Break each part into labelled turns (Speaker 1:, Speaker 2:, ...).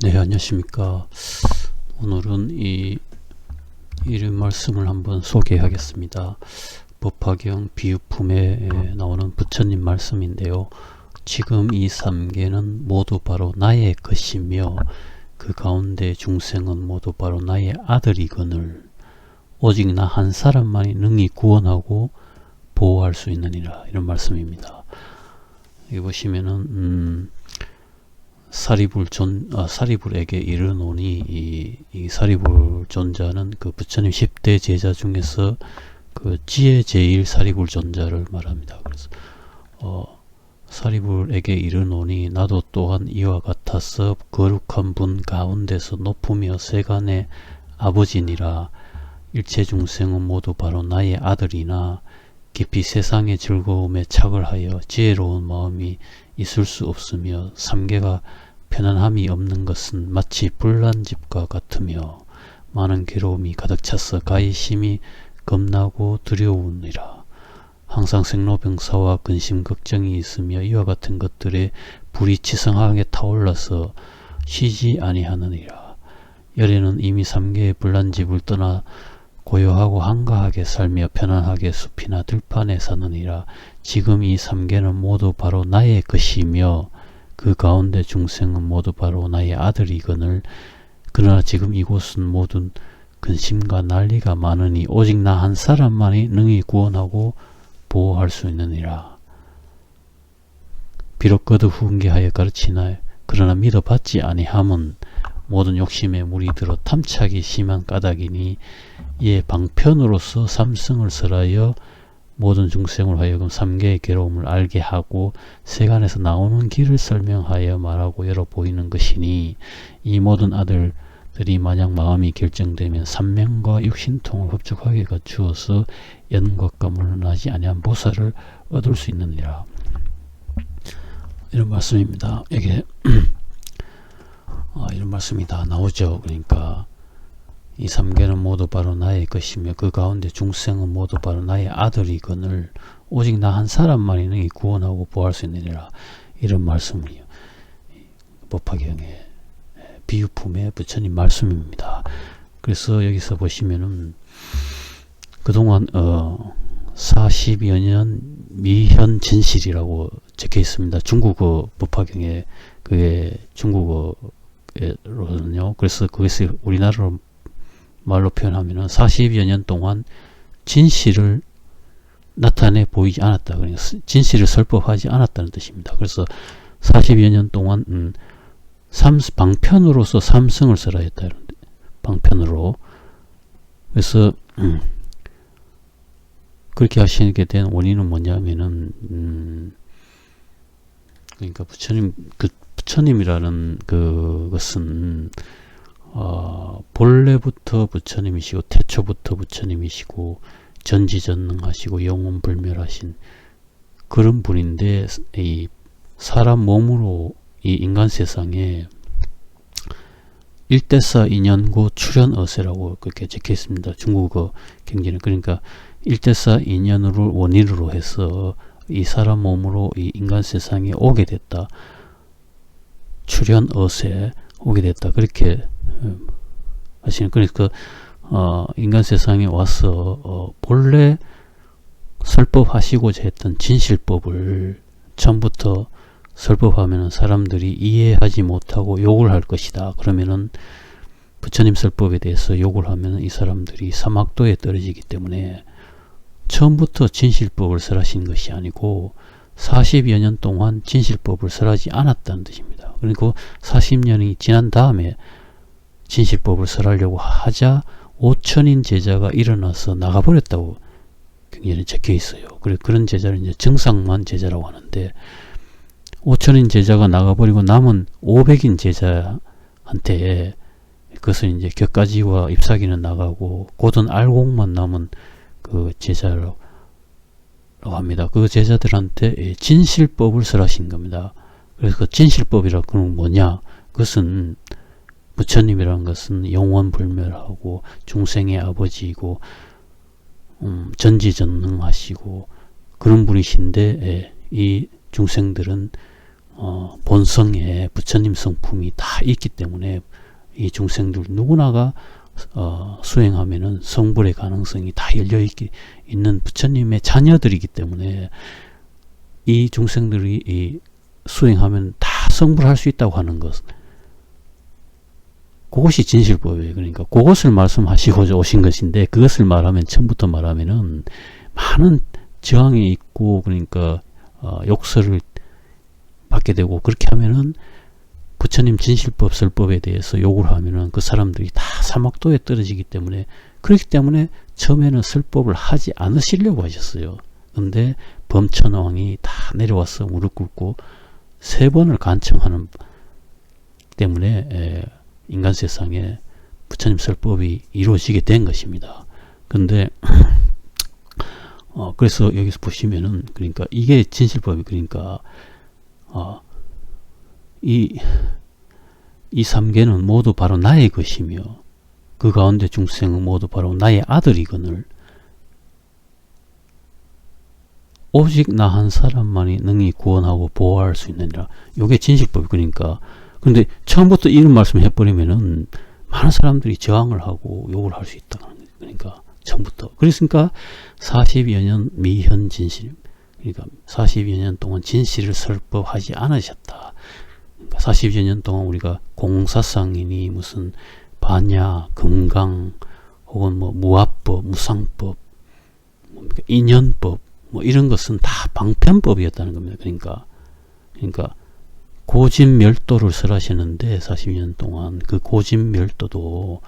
Speaker 1: 네, 안녕하십니까. 오늘은 이 이름 말씀을 한번 소개하겠습니다. 법화경 비유품에 나오는 부처님 말씀인데요. 지금 이 3개는 모두 바로 나의 것이며 그 가운데 중생은 모두 바로 나의 아들이거늘 오직 나 한 사람만이 능히 구원하고 보호할 수 있느니라, 이런 말씀입니다. 여기 보시면은 사리불에게 이르노니, 이 사리불 존자는 그 부처님 10대 제자 중에서 그 지혜 제일 사리불 존자를 말합니다. 그래서 사리불에게 이르노니 나도 또한 이와 같아서 거룩한 분 가운데서 높으며 세간의 아버지니라. 일체 중생은 모두 바로 나의 아들이나 깊이 세상의 즐거움에 착을하여 지혜로운 마음이 있을 수 없으며 삼계가 편안함이 없는 것은 마치 불난집과 같으며 많은 괴로움이 가득 차서 가히 겁나고 두려우니라. 항상 생로병사와 근심 걱정이 있으며 이와 같은 것들에 불이 치성하게 타올라서 쉬지 아니하느니라. 열에는 이미 삼계의 불난집을 떠나 고요하고 한가하게 살며 편안하게 숲이나 들판에 사느니라. 지금 이 3개는 모두 바로 나의 것이며 그 가운데 중생은 모두 바로 나의 아들이거늘 그러나 지금 이곳은 모든 근심과 난리가 많으니 오직 나 한 사람만이 능히 구원하고 보호할 수 있느니라. 비록 거듭 훈계하여 가르치나 그러나 믿어받지 아니함은 모든 욕심에 물이 들어 탐착이 심한 까닭이니 이에 방편으로서 삼승을 설하여 모든 중생을 하여금 삼계의 괴로움을 알게 하고 세간에서 나오는 길을 설명하여 말하고 열어 보이는 것이니 이 모든 아들들이 만약 마음이 결정되면 삼명과 육신통을 흡족하게 갖추어서 연것과 물러나지 아니한 보살을 얻을 수 있느니라. 이런 말씀입니다. 이게 이런 말씀이 다 나오죠. 그러니까 이 3개는 모두 바로 나의 것이며 그 가운데 중생은 모두 바로 나의 아들이거늘 오직 나 한 사람만이 능히 구원하고 보호할 수 있느니라. 이런 말씀이요. 법화경의 비유품의 부처님 말씀입니다. 그래서 여기서 보시면은 그동안 40여 년 미현 진실이라고 적혀 있습니다. 중국어 법화경에 그게 중국어로는요. 그래서 그것을 우리나라로 말로 표현하면은 40여 년 동안 진실을 나타내 보이지 않았다. 그러니까 진실을 설법하지 않았다는 뜻입니다. 그래서 40여 년 동안 방편으로서 삼승을 설하였다. 방편으로. 그래서 그렇게 하시게 된 원인은 뭐냐면은 그러니까 부처님이라는 그것은 본래부터 부처님이시고 태초부터 부처님이시고 전지전능하시고 영원불멸하신 그런 분인데 이 사람 몸으로 이 인간 세상에 일대사 인연고 출현어세라고 그렇게 적혀 있습니다. 중국어 경제는. 그러니까 일대사 인연을 원인으로 해서 이 사람 몸으로 이 인간 세상에 오게 됐다. 출현어세 오게 됐다. 그렇게 하시는. 그러니까 인간 세상에 와서 본래 설법하시고자 했던 진실법을 처음부터 설법하면 사람들이 이해하지 못하고 욕을 할 것이다. 그러면은 부처님 설법에 대해서 욕을 하면 이 사람들이 사막도에 떨어지기 때문에 처음부터 진실법을 설하신 것이 아니고 40여 년 동안 진실법을 설하지 않았다는 뜻입니다. 그리고 40년이 지난 다음에 진실법을 설하려고 하자 5천인 제자가 일어나서 나가버렸다고 굉장히 적혀 있어요. 그런 제자를 이제 정상만 제자라고 하는데 5천인 제자가 나가버리고 남은 500인 제자한테 그것은 이제 격가지와 잎사귀는 나가고 곧은 알곡만 남은 그 제자라고 합니다. 그 제자들한테 진실법을 설하신 겁니다. 그래서 그 진실법이라고 그건 뭐냐? 그것은 부처님이라는 것은 영원불멸하고 중생의 아버지이고 전지전능하시고 그런 분이신데 이 중생들은 본성에 부처님 성품이 다 있기 때문에 이 중생들 누구나가 수행하면은 성불의 가능성이 다 있는 부처님의 자녀들이기 때문에 이 중생들이 수행하면 다 성불할 수 있다고 하는 것, 그것이 진실법이에요. 그러니까 그것을 말씀하시고자 오신 것인데, 그것을 처음부터 말하면은 많은 저항이 있고, 그러니까 욕설을 받게 되고, 그렇게 하면은 부처님 진실법 설법에 대해서 욕을 하면은 그 사람들이 다 사막도에 떨어지기 때문에, 그렇기 때문에 처음에는 설법을 하지 않으시려고 하셨어요. 근데 범천왕이 다 내려와서 무릎 꿇고 3번을 간청하는 때문에 인간 세상에 부처님 설법이 이루어지게 된 것입니다. 근데 그래서 여기서 보시면은, 그러니까 이게 진실법이, 그러니까 이 3개는 모두 바로 나의 것이며, 그 가운데 중생은 모두 바로 나의 아들이거늘 오직 나 한 사람만이 능히 구원하고 보호할 수 있느니라. 이게 진실법이. 그러니까 근데 처음부터 이런 말씀을 해버리면은 많은 사람들이 저항을 하고 욕을 할 수 있다. 그러니까 처음부터. 그랬으니까 40여 년 미현 진실, 그러니까 40여 년 동안 진실을 설법하지 않으셨다. 그러니까 40여 년 동안 우리가 공사상이니 무슨 반야, 금강, 혹은 뭐 무합법, 무상법, 인연법, 뭐 이런 것은 다 방편법이었다는 겁니다. 그러니까 고진멸도를 설하시는데 40년 동안 그 고진멸도도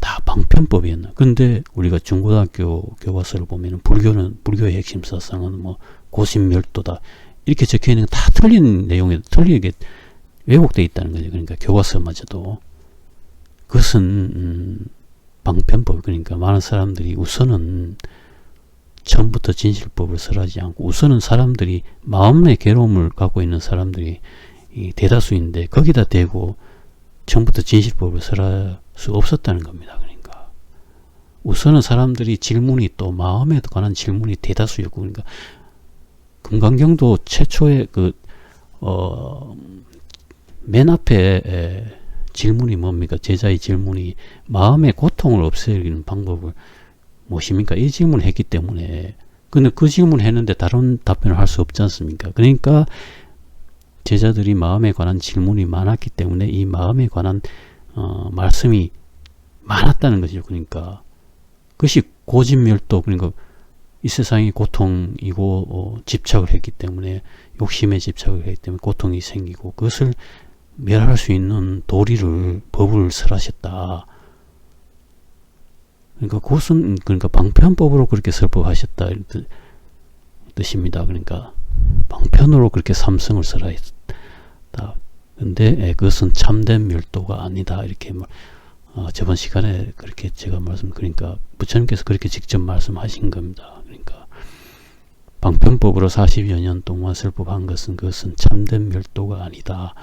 Speaker 1: 다 방편법이었나. 근데 우리가 중고등학교 교과서를 보면 불교의 핵심 사상은 뭐 고진멸도다 이렇게 적혀 있는 게 다 틀린 내용에 틀리게 왜곡되어 있다는 거죠. 그러니까 교과서마저도 그것은 방편법. 그러니까 많은 사람들이 우선은 처음부터 진실법을 설하지 않고, 우선은 사람들이 마음의 괴로움을 갖고 있는 사람들이 대다수인데 거기다 대고 처음부터 진실법을 설할 수 없었다는 겁니다. 그러니까 우선은 사람들이 질문이, 또 마음에 관한 질문이 대다수였고, 그러니까 금강경도 최초의 맨 앞에 질문이 뭡니까? 제자의 질문이 마음의 고통을 없애는 방법을 무엇입니까? 이 질문을 했기 때문에. 근데 그 질문을 했는데 다른 답변을 할 수 없지 않습니까? 그러니까 제자들이 마음에 관한 질문이 많았기 때문에 이 마음에 관한 말씀이 많았다는 것이죠. 그러니까 그것이 고진멸도, 그러니까 이 세상이 고통이고 집착을 했기 때문에, 욕심에 집착을 했기 때문에 고통이 생기고, 그것을 멸할 수 있는 도리를, 법을 설하셨다. 그러니까 그것은, 그러니까 방편법으로 그렇게 설법하셨다 이런 뜻입니다. 그러니까 방편으로 그렇게 삼성을 설하셨다. 근데 그것은 참된 멸도가 아니다. 이렇게 저번 시간에 그렇게 제가 그러니까 부처님께서 그렇게 직접 말씀하신 겁니다. 그러니까 방편법으로 40여 년 동안 설법한 것은 그것은 참된 멸도가 아니다.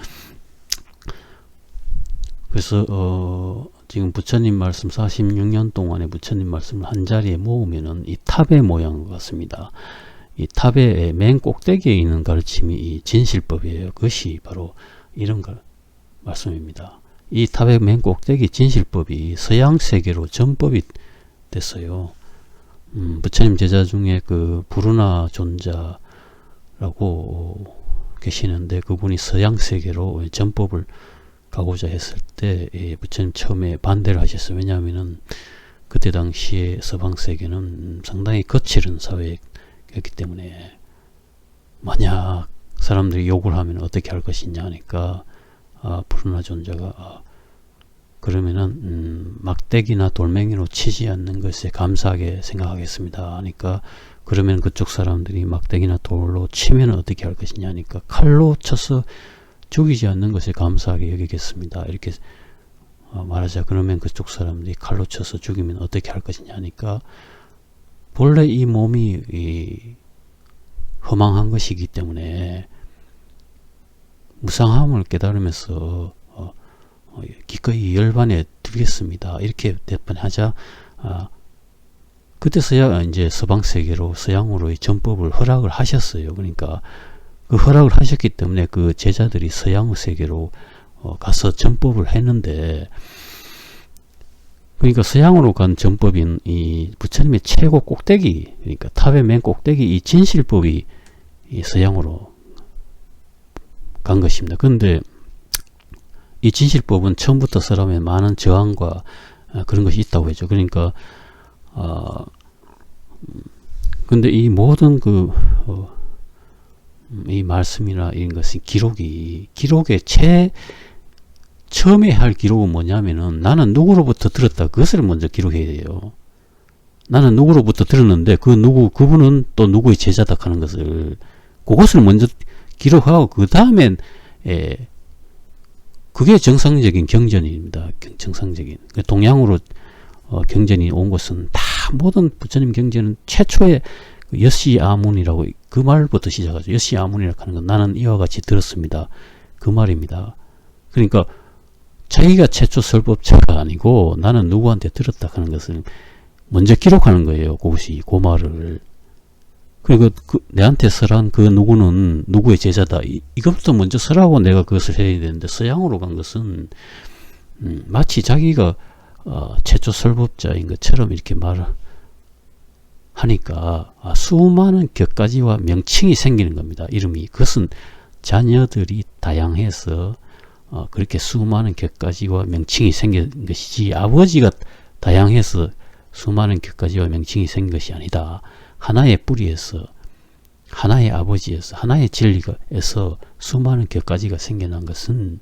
Speaker 1: 그래서 지금 부처님 말씀 46년 동안의 부처님 말씀을 한 자리에 모으면은 이 탑의 모양 같습니다. 이 탑의 맨 꼭대기에 있는 가르침이 이 진실법이에요. 그것이 바로 이런 말씀입니다. 이 탑의 맨 꼭대기 진실법이 서양 세계로 전법이 됐어요. 부처님 제자 중에 그 부르나 존자라고 계시는데, 그분이 서양 세계로 전법을 가고자 했을 때 부처님 처음에 반대를 하셨어요. 왜냐하면은 그때 당시에 서방 세계는 상당히 거칠은 사회였기 때문에, 만약 사람들이 욕을 하면 어떻게 할 것이냐 하니까 부르나 존자가 그러면은 막대기나 돌멩이로 치지 않는 것에 감사하게 생각하겠습니다 하니까, 그러면 그쪽 사람들이 막대기나 돌로 치면 어떻게 할 것이냐 하니까 칼로 쳐서 죽이지 않는 것에 감사하게 여기겠습니다. 이렇게 말하자. 그러면 그쪽 사람들이 칼로 쳐서 죽이면 어떻게 할 것이냐 하니까, 본래 이 몸이 허망한 것이기 때문에 무상함을 깨달으면서 기꺼이 열반에 들겠습니다. 이렇게 대답하자 그때서야 이제 서방 세계로, 서양으로 전법을 허락을 하셨어요. 그러니까 그 허락을 하셨기 때문에 그 제자들이 서양의 세계로 가서 전법을 했는데, 그러니까 서양으로 간 전법인 이 부처님의 최고 꼭대기, 그러니까 탑의 맨 꼭대기 이 진실법이 이 서양으로 간 것입니다. 그런데 이 진실법은 처음부터 사람의 많은 저항과 그런 것이 있다고 했죠. 그러니까 근데 이 모든 이 말씀이나 이런 것은 기록의 처음에 할 기록은 뭐냐면은 나는 누구로부터 들었다, 그것을 먼저 기록해야 돼요. 나는 누구로부터 들었는데 그분은 또 누구의 제자다 하는 것을, 그것을 먼저 기록하고 그 다음엔 그게 정상적인 경전입니다. 정상적인 동양으로 경전이 온 것은 다 모든 부처님 경전은 최초의 여시 아문이라고 그 말부터 시작하죠. 여시 아문이라고 하는 건 나는 이와 같이 들었습니다, 그 말입니다. 그러니까 자기가 최초 설법자가 아니고 나는 누구한테 들었다 하는 것을 먼저 기록하는 거예요. 그것이 그 말을. 그리고 내한테 설한 그 누구는 누구의 제자다, 이것부터 먼저 설하고 내가 그것을 해야 되는데, 서양으로 간 것은 마치 자기가 최초 설법자인 것처럼 이렇게 말을 하니까 수많은 격가지와 명칭이 생기는 겁니다. 이름이. 그것은 자녀들이 다양해서 그렇게 수많은 격가지와 명칭이 생긴 것이지, 아버지가 다양해서 수많은 격가지와 명칭이 생긴 것이 아니다. 하나의 뿌리에서, 하나의 아버지에서, 하나의 진리에서 수많은 격가지가 생겨난 것은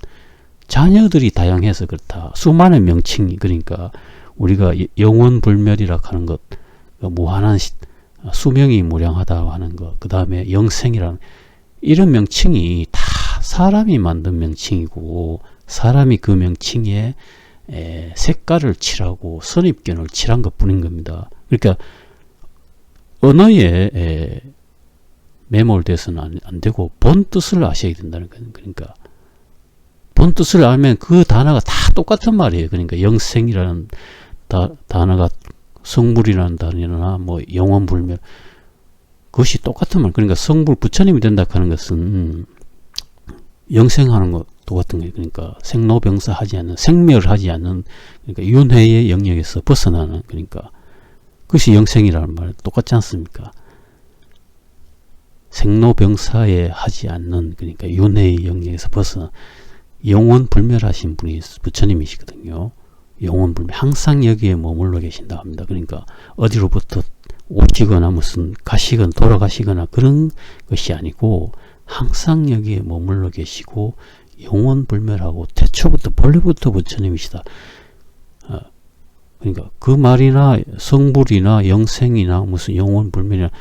Speaker 1: 자녀들이 다양해서 그렇다. 수많은 명칭이, 그러니까 우리가 영원불멸이라 하는 것, 무한한 수명이 무량하다고 하는 것, 그 다음에 영생이라는 이런 명칭이 다 사람이 만든 명칭이고, 사람이 그 명칭에 색깔을 칠하고 선입견을 칠한 것 뿐인 겁니다. 그러니까 언어에 매몰돼서는 안 되고 본 뜻을 아셔야 된다는 거예요. 그러니까 본 뜻을 알면 그 단어가 다 똑같은 말이에요. 그러니까 영생이라는 단어가 성불이라는 단어나 뭐 영원불멸, 그것이 똑같은 말. 그러니까 성불 부처님이 된다 하는 것은 영생하는 것 똑같은 거예요. 그러니까 생로병사 하지 않는, 생멸하지 않는, 그러니까 윤회의 영역에서 벗어나는, 그러니까 그것이 영생이라는 말 똑같지 않습니까? 생로병사에 하지 않는, 그러니까 윤회의 영역에서 벗어나 영원불멸하신 분이 부처님이시거든요. 영원불멸, 항상 여기에 머물러 계신다고 합니다. 그러니까 어디로부터 오시거나 무슨 가시거나 돌아가시거나 그런 것이 아니고 항상 여기에 머물러 계시고 영원불멸하고 태초부터 본래부터 부처님이시다. 그러니까 그 말이나 성불이나 영생이나 무슨 영원불멸이나,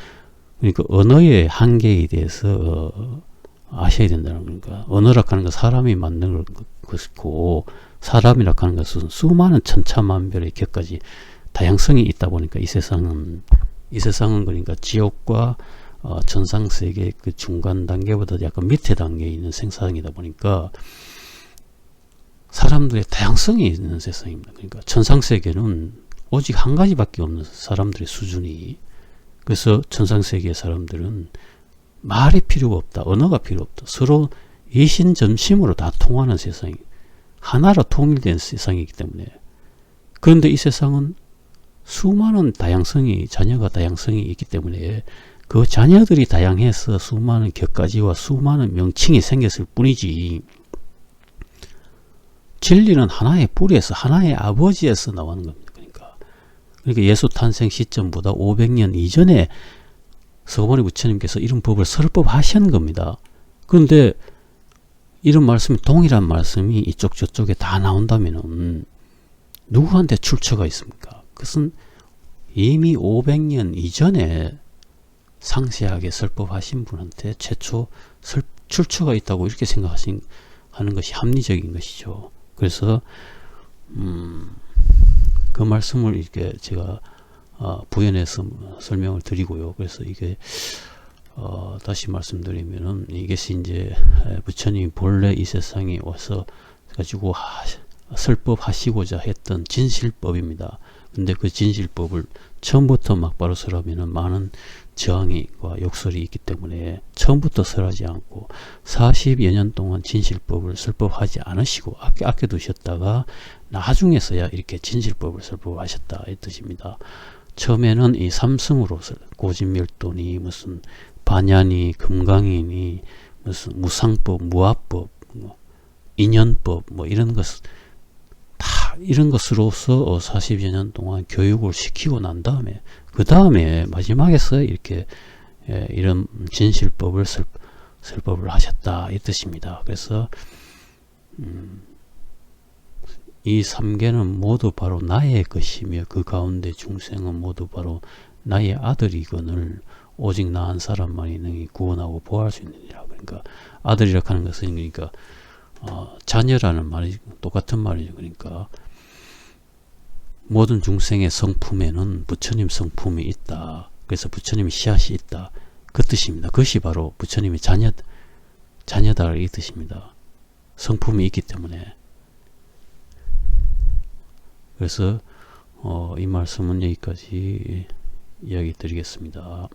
Speaker 1: 그러니까 언어의 한계에 대해서 아셔야 된다는 거니까. 언어라 하는 건 사람이 만든 것이고, 사람이라 하는 것은 수많은 천차만별의 격까지 다양성이 있다 보니까 이 세상은 그러니까 지옥과 천상세계 그 중간 단계보다 약간 밑에 단계에 있는 생사이다 보니까 사람들의 다양성이 있는 세상입니다. 그러니까 천상세계는 오직 한 가지밖에 없는 사람들의 수준이. 그래서 천상세계의 사람들은 말이 필요가 없다, 언어가 필요 없다, 서로 이신점심으로 다 통하는 세상이, 하나로 통일된 세상이기 때문에. 그런데 이 세상은 수많은 다양성이, 자녀가 다양성이 있기 때문에 그 자녀들이 다양해서 수많은 격가지와 수많은 명칭이 생겼을 뿐이지, 진리는 하나의 뿌리에서, 하나의 아버지에서 나오는 겁니다. 그러니까 예수 탄생 시점보다 500년 이전에 서거머니 부처님께서 이런 법을 설법하신 겁니다. 그런데 이런 말씀이, 동일한 말씀이 이쪽 저쪽에 다 나온다면 누구한테 출처가 있습니까? 그것은 이미 500년 이전에 상세하게 설법하신 분한테 최초 출처가 있다고 이렇게 하는 것이 합리적인 것이죠. 그래서 그 말씀을 이렇게 제가 부연해서 설명을 드리고요. 그래서 이게 다시 말씀드리면은 이것이 이제 부처님이 본래 이 세상에 와서 가지고 설법하시고자 했던 진실법입니다. 근데 그 진실법을 처음부터 막바로 설하면은 많은 저항과 욕설이 있기 때문에 처음부터 설하지 않고 40여 년 동안 진실법을 설법하지 않으시고 아껴두셨다가 나중에서야 이렇게 진실법을 설법하셨다 이 뜻입니다. 처음에는 이 삼승으로 고진멸도니 무슨 반야니 금강이니 무슨 무상법 무아법 인연법 뭐 이런 것 다 이런 것으로서 40여 년 동안 교육을 시키고 난 다음에 그 다음에 마지막에서 이렇게 이런 진실법을 설법을 하셨다 이 뜻입니다. 그래서 이 3계는 모두 바로 나의 것이며 그 가운데 중생은 모두 바로 나의 아들이거늘 오직 나 한 사람만이 능히 구원하고 보호할 수 있느니라. 그러니까 아들이라 하는 것은 그러니까 자녀라는 말이 똑같은 말이죠. 그러니까 모든 중생의 성품에는 부처님 성품이 있다. 그래서 부처님의 씨앗이 있다. 그 뜻입니다. 그것이 바로 부처님의 자녀다 이 뜻입니다. 성품이 있기 때문에. 그래서 이 말씀은 여기까지 이야기 드리겠습니다.